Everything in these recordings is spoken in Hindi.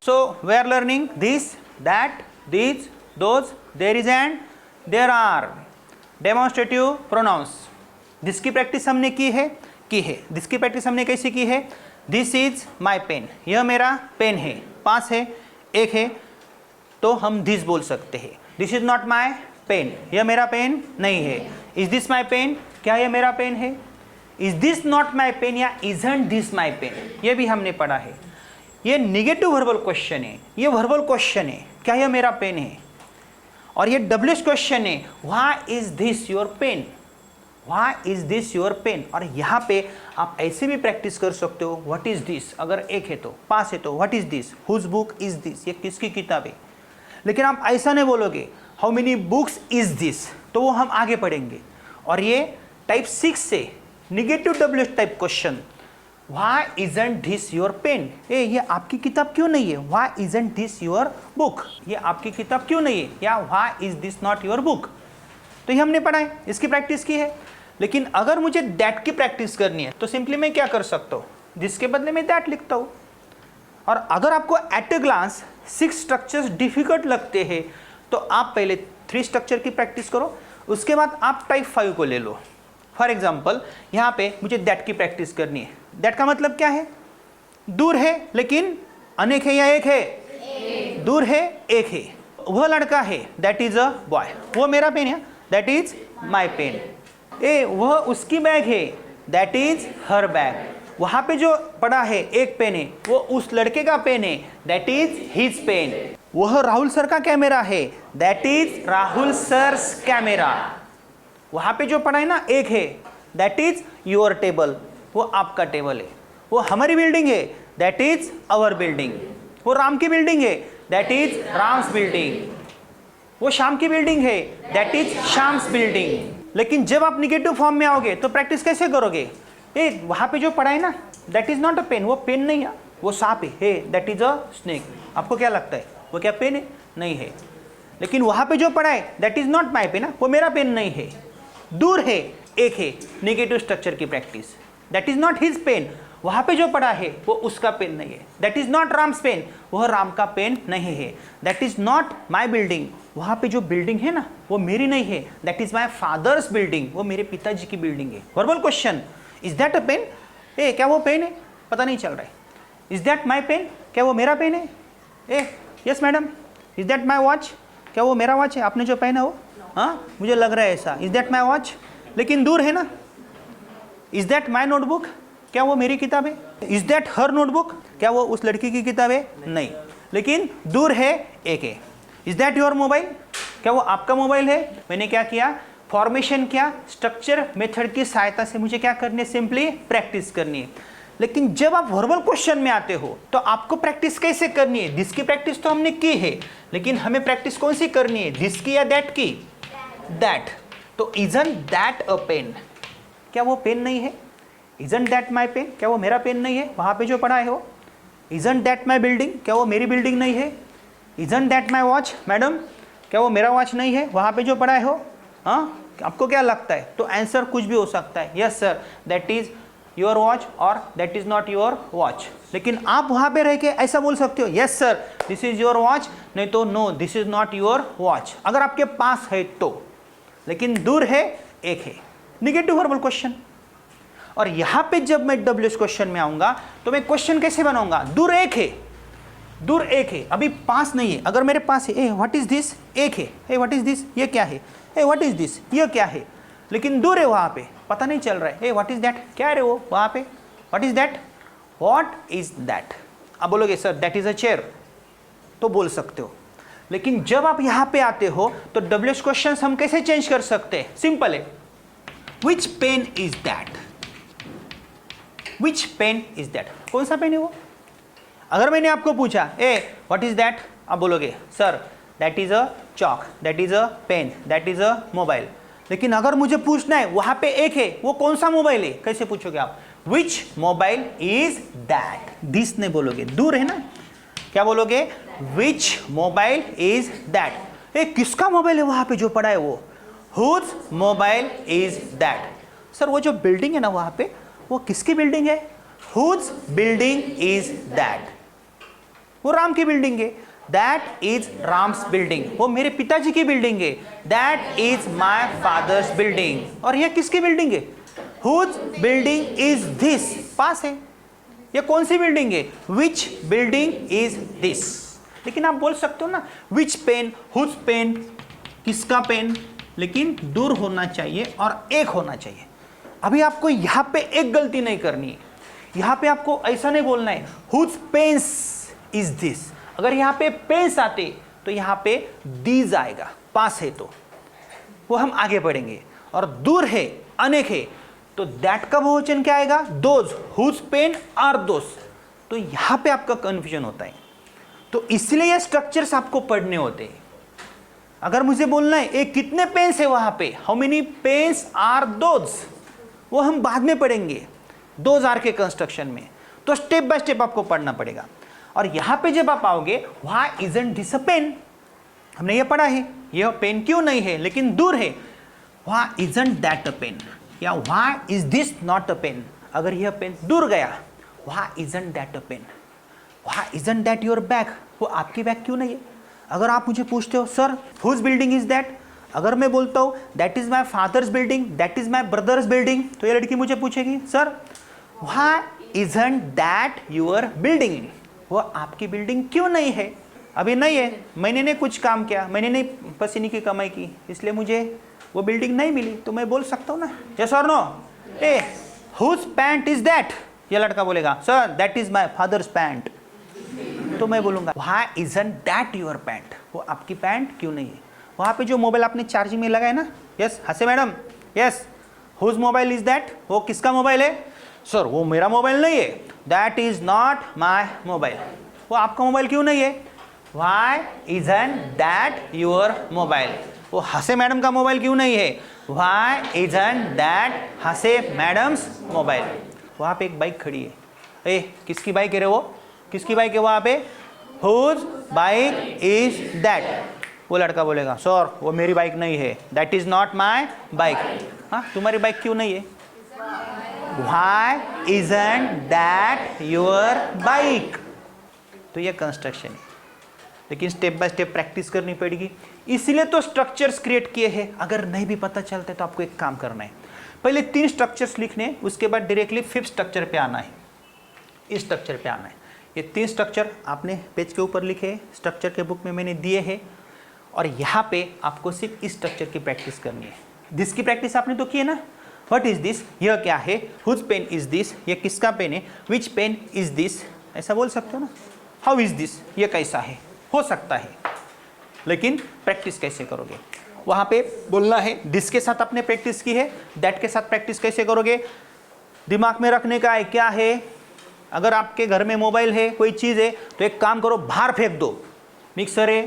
So we are learning this, that, these, those, there is and there are. Demonstrative pronouns. This की प्रैक्टिस हमने की है. This की प्रैक्टिस हमने कैसे की है? This is my pen. यह मेरा पेन है. पास है, एक है, तो हम this बोल सकते हैं. This is not my pen. यह मेरा पेन नहीं है. Is this my pen? क्या यह मेरा पेन है? Is this not my pen या isn't this my pen? यह भी हमने पढ़ा है. ये निगेटिव वर्बल क्वेश्चन है. ये वर्बल क्वेश्चन है. क्या यह मेरा पेन है? और ये डब्ल्यूएच क्वेश्चन है. Why is this your pen? Why is this your pen? और यहाँ पे आप ऐसे भी प्रैक्टिस कर सकते हो. What is this? अगर एक है तो, पास है तो what is this? Whose book is this? ये किसकी किताब है? लेकिन आप ऐसा नहीं बोलोगे how many books is this, तो वो हम आगे पढ़ेंगे. और ये टाइप 6 से negative WH type question. Why isn't this your pen? ये आपकी किताब क्यों नहीं है? Why isn't this your book? ये आपकी किताब क्यों नहीं है? या Why is this not your book? तो ये हमने पढ़ा है, इसकी प्रैक्टिस की है. लेकिन अगर मुझे that की प्रैक्टिस करनी है तो सिंपली मैं क्या कर सकता हूँ? This के बदले में that लिखता हूँ. और अगर आपको at a glance 6 structures difficult लगते हैं तो आप पहले 3 स्ट्रक्चर की प्रैक्टिस करो, उसके बाद आप टाइप 5 को ले लो. फॉर एग्जाम्पल यहाँ पे मुझे दैट की प्रैक्टिस करनी है. दैट का मतलब क्या है? दूर है लेकिन अनेक है या एक है? दूर है, एक है. वह लड़का है, दैट इज अ बॉय. वो मेरा पेन है, दैट इज माई पेन. वह उसकी बैग है, दैट इज हर बैग. वहाँ पे जो पड़ा है एक पेन है, वो उस लड़के का पेन है, दैट इज हिज पेन. वह राहुल सर का कैमरा है, that is Rahul sir's camera. वहाँ पे जो पड़ा है ना एक है, दैट इज योर टेबल. वो आपका टेबल है. वो हमारी बिल्डिंग है, दैट इज आवर बिल्डिंग. वो राम की बिल्डिंग है, दैट इज राम्स बिल्डिंग. वो श्याम की बिल्डिंग है, दैट इज श्याम्स बिल्डिंग. लेकिन जब आप निगेटिव फॉर्म में आओगे तो प्रैक्टिस कैसे करोगे? वहाँ पे जो पड़ा है ना, that is not a pen. वो पेन नहीं है, वो सांप है, दैट इज अ स्नेक. आपको क्या लगता है वो क्या पेन है? नहीं है. लेकिन वहाँ पे जो पड़ा है that is not my pen, वो मेरा पेन नहीं है. दूर है, एक है. निगेटिव स्ट्रक्चर की practice. That is not his pen. वहाँ पे जो पड़ा है वो उसका पेन नहीं है. That is not Ram's pen. वह राम का पेन नहीं है. That is not my building. वहाँ पे जो बिल्डिंग है ना वो मेरी नहीं है. That is my father's building. वो मेरे पिताजी की बिल्डिंग है. Verbal question. Is that a pen? क्या वो पेन है? पता नहीं चल रहा है. Is that my pen? क्या वो मेरा पेन है? Yes madam. Is that my watch? क्या वो मेरा वॉच है आपने जो पहना हो? हाँ मुझे लग रहा है ऐसा. Is that my watch? लेकिन दूर है ना. Is that my notebook? क्या वो मेरी किताब है? Is that her notebook? क्या वो उस लड़की की किताब है? नहीं. लेकिन दूर है, एक है. Is that your mobile? क्या वो आपका मोबाइल है? मैंने क्या किया? फॉर्मेशन किया. स्ट्रक्चर मेथड की सहायता से मुझे क्या करनी है? सिंपली प्रैक्टिस करनी है. लेकिन जब आप वर्बल क्वेश्चन में आते हो तो आपको प्रैक्टिस कैसे करनी है? दिस की प्रैक्टिस तो हमने की है, लेकिन हमें प्रैक्टिस कौन सी करनी है? दिस की या दैट की? दैट. तो इजंट दैट अ पेन? क्या वो पेन नहीं है? Isn't that my pen? क्या वो मेरा पेन नहीं है? वहाँ पे जो पड़ा है वो. Isn't that my building? क्या वो मेरी बिल्डिंग नहीं है? Isn't that my watch? Madam क्या वो मेरा वॉच नहीं है? वहाँ पे जो पड़ा है हो. हाँ आपको क्या लगता है? तो आंसर कुछ भी हो सकता है. Yes sir that is your watch और that is not your watch. लेकिन आप वहाँ पे रह के ऐसा बोल सकते हो, yes sir this is your watch, नहीं तो no this is not your watch. अगर आपके पास है तो. लेकिन दूर है, एक है. Negative verbal question. और यहाँ पे जब मैं डब्ल्यूएच क्वेश्चन में आऊँगा तो मैं क्वेश्चन कैसे बनाऊंगा? दूर एक है, दूर एक है, अभी पास नहीं है. अगर मेरे पास है, व्हाट इज दिस? एक है. What is this? ये क्या है? What is this? ये क्या है? लेकिन दूर है, वहाँ पे पता नहीं चल रहा है. What is that? क्या है वो वहाँ पे? What is that? What is that? आप बोलोगे sir that is a chair, तो बोल सकते हो. लेकिन जब आप यहाँ पे आते हो तो डब्ल्यूएच क्वेश्चन हम कैसे चेंज कर सकते हैं? सिंपल है. Which pen is that? Which pen is that? कौन सा पेन है वो? अगर मैंने आपको पूछा व्हाट इज दैट, आप बोलोगे sir that is a chalk, that is a pen, that is a mobile. लेकिन अगर मुझे पूछना है वहां पे एक है, वो कौन सा मोबाइल है? कैसे पूछोगे आप? Which mobile is that? This नहीं बोलोगे, दूर है ना. क्या बोलोगे? Which mobile is that? किसका मोबाइल है वहां पे जो पड़ा है वो? Whose mobile is that? Sir वो जो बिल्डिंग है ना वहां पे, वो किसकी बिल्डिंग है? Whose building is that? वो राम की बिल्डिंग है, दैट इज राम्स बिल्डिंग, वो मेरे पिताजी की बिल्डिंग है, that is my father's building. और यह किसकी बिल्डिंग है? हुज बिल्डिंग इज दिस, पास है, ये कौन सी बिल्डिंग है? विच बिल्डिंग इज दिस। लेकिन आप बोल सकते हो ना विच पेन, हुज पेन, किसका पेन, लेकिन दूर होना चाहिए और एक होना चाहिए। अभी आपको यहाँ पे एक गलती नहीं करनी है, यहाँ पे आपको ऐसा नहीं बोलना है हुज पेन्स इज दिस। अगर यहाँ पे पेन्स आते तो यहाँ पे दीज आएगा, पास है तो वो हम आगे बढ़ेंगे। और दूर है, अनेक है, तो दैट का बहुवचन क्या आएगा? Those, whose pen are those. तो यहाँ पे आपका कंफ्यूजन होता है, तो इसलिए ये स्ट्रक्चर्स आपको पढ़ने होते हैं। अगर मुझे बोलना है ए कितने पेन्स है वहां पे, how many pens are those, वो हम बाद में पढ़ेंगे दोज आर के कंस्ट्रक्शन में, तो स्टेप बाय स्टेप आपको पढ़ना पड़ेगा। और यहां पे जब आप आओगे why isn't this a pen, हमने ये पढ़ा है यह पेन क्यों नहीं है लेकिन दूर है, why isn't that a pen, या why is this not a pen. अगर यह पेन दूर गया, why isn't that a pen, why isn't that your bag, वो आपकी बैग क्यों नहीं है। अगर आप मुझे पूछते हो sir whose building is that, अगर मैं बोलता हूँ that is my father's building, that is my brother's building, तो ये लड़की मुझे पूछेगी sir why isn't that your building, वो आपकी बिल्डिंग क्यों नहीं है। अभी नहीं है, मैंने ने कुछ काम किया, मैंने ने पसीने की कमाई की, इसलिए मुझे वो बिल्डिंग नहीं मिली, तो मैं बोल सकता हूँ ना यस और no. A whose pant is that, ये लड़का बोलेगा sir that is my father's pant, तो मैं बोलूंगा why isn't that your pant, वो आपकी पैंट क्यों नहीं है। वहाँ पे जो मोबाइल आपने चार्जिंग में लगाया ना, यस हंसे madam, yes whose mobile is that, वो किसका मोबाइल है सर, वो मेरा मोबाइल नहीं है, that is not my mobile, वो आपका मोबाइल क्यों नहीं है। Why isn't that your mobile, वो हंसे मैडम का मोबाइल क्यों नहीं है, व्हाई इजंट दैट हंसे मैडम्स मोबाइल। वहाँ पे एक बाइक खड़ी है, ए किसकी बाइक है रे, वो किसकी बाइक है वहाँ पे, हुज बाइक इज दैट, वो लड़का बोलेगा सर वो मेरी बाइक नहीं है, that is not my bike. हाँ तुम्हारी बाइक क्यों नहीं है, why isn't that your bike. तो ये कंस्ट्रक्शन है, लेकिन स्टेप बाय स्टेप प्रैक्टिस करनी पड़ेगी, इसलिए तो स्ट्रक्चर्स क्रिएट किए हैं। अगर नहीं भी पता चलता है तो आपको एक काम करना है, पहले 3 स्ट्रक्चर्स लिखने, उसके बाद डायरेक्टली 5th स्ट्रक्चर पे आना है, इस स्ट्रक्चर पे आना है। ये 3 स्ट्रक्चर आपने पेज के ऊपर लिखे, स्ट्रक्चर के बुक में मैंने दिए हैं, और यहाँ पे आपको सिर्फ इस स्ट्रक्चर की प्रैक्टिस करनी है। दिस की प्रैक्टिस आपने तो की है ना, व्हाट इज दिस, यह क्या है, हुज पेन इज दिस, ये किसका पेन है, विच पेन इज दिस, ऐसा बोल सकते हो ना। हाउ इज दिस, ये कैसा है, हो सकता है, लेकिन प्रैक्टिस कैसे करोगे वहाँ पे बोलना है। दिस के साथ आपने प्रैक्टिस की है, दैट के साथ प्रैक्टिस कैसे करोगे, दिमाग में रखने का है क्या है। अगर आपके घर में मोबाइल है, कोई चीज़ है, तो एक काम करो बाहर फेंक दो, मिक्सर है,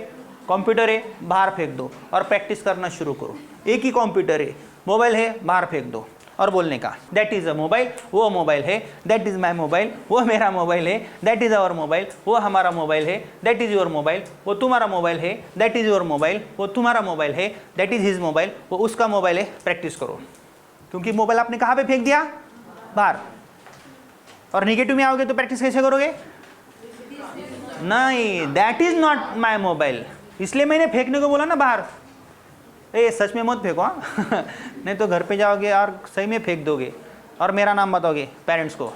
कंप्यूटर है, बाहर फेंक दो और प्रैक्टिस करना शुरू करो। एक ही कंप्यूटर है, मोबाइल है, बाहर फेंक दो और बोलने का दैट इज़ अ मोबाइल, वो मोबाइल है, दैट इज़ माई मोबाइल, वो मेरा मोबाइल है, दैट इज़ आवर मोबाइल, वो हमारा मोबाइल है, दैट इज़ योर मोबाइल, वो तुम्हारा मोबाइल है, दैट इज़ योर मोबाइल, वो तुम्हारा मोबाइल है, दैट इज़ हिज मोबाइल, वो उसका मोबाइल है। प्रैक्टिस करो, क्योंकि मोबाइल आपने कहाँ पे फेंक दिया, बाहर। और निगेटिव में आओगे तो प्रैक्टिस कैसे करोगे, नहीं that is not my mobile, इसलिए मैंने फेंकने को बोला ना बाहर। ए सच में मत फेंको हाँ नहीं तो घर पे जाओगे और सही में फेंक दोगे और मेरा नाम बताओगे पेरेंट्स को,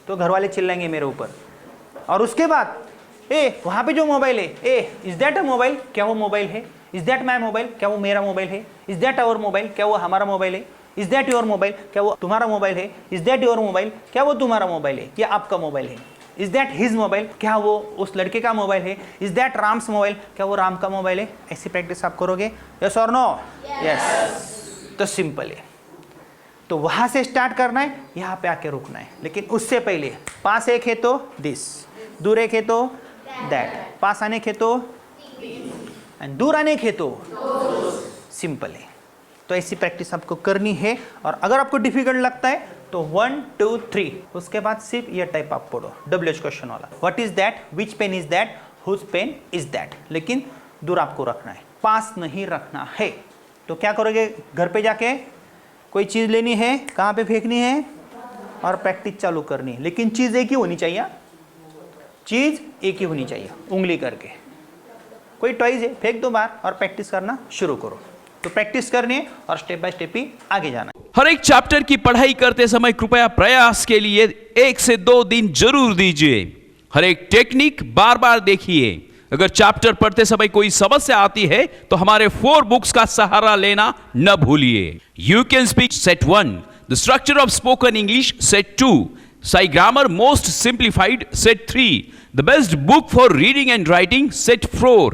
तो घर वाले चिल्लाएंगे मेरे ऊपर। और उसके बाद ए वहाँ पे जो मोबाइल है, A is that a mobile, क्या वो मोबाइल है, इज़ दैट माई मोबाइल, क्या वो मेरा मोबाइल है, इज़ दैट आवर मोबाइल, क्या वो हमारा मोबाइल है, इज़ दैट योर मोबाइल, क्या वो तुम्हारा मोबाइल है, इज़ दैट योर मोबाइल, क्या वो तुम्हारा मोबाइल है, क्या आपका मोबाइल है, इज दैट हिज मोबाइल, क्या वो उस लड़के का मोबाइल है, इज दैट राम्स मोबाइल, क्या वो राम का मोबाइल है। ऐसी प्रैक्टिस आप करोगे, यस और नो, यस। तो सिंपल है, तो वहां से स्टार्ट करना है, यहाँ पे आके रुकना है। लेकिन उससे पहले पास एक है तो दिस, दूर एक है तो दैट, पास आने के तो एंड दूर आने के तो सिंपल है। तो ऐसी प्रैक्टिस आपको करनी है। और अगर आपको डिफिकल्ट लगता है तो 1 2 3 उसके बाद सिर्फ ये टाइप आप पढ़ो, WH क्वेश्चन वाला, what is that, which pen is that, whose pen is that. लेकिन दूर आपको रखना है, पास नहीं रखना है। तो क्या करोगे, घर पे जाके कोई चीज़ लेनी है, कहाँ पे फेंकनी है और प्रैक्टिस चालू करनी है। लेकिन चीज़ एक ही होनी चाहिए, चीज़ एक ही होनी चाहिए, उंगली करके। कोई टॉयज है, फेंक दो बाहर और प्रैक्टिस करना शुरू करो। तो प्रैक्टिस करनी है और स्टेप बाय स्टेप ही आगे जाना है। हर एक चैप्टर की पढ़ाई करते समय कृपया प्रयास के लिए 1 से 2 दिन जरूर दीजिए। हर एक टेक्निक बार बार देखिए। अगर चैप्टर पढ़ते समय कोई समस्या आती है तो हमारे 4 बुक्स का सहारा लेना न भूलिए। You can speak set 1, the structure of spoken English set 2, Sai Grammar Most Simplified Set 3, the best book for reading and writing Set 4,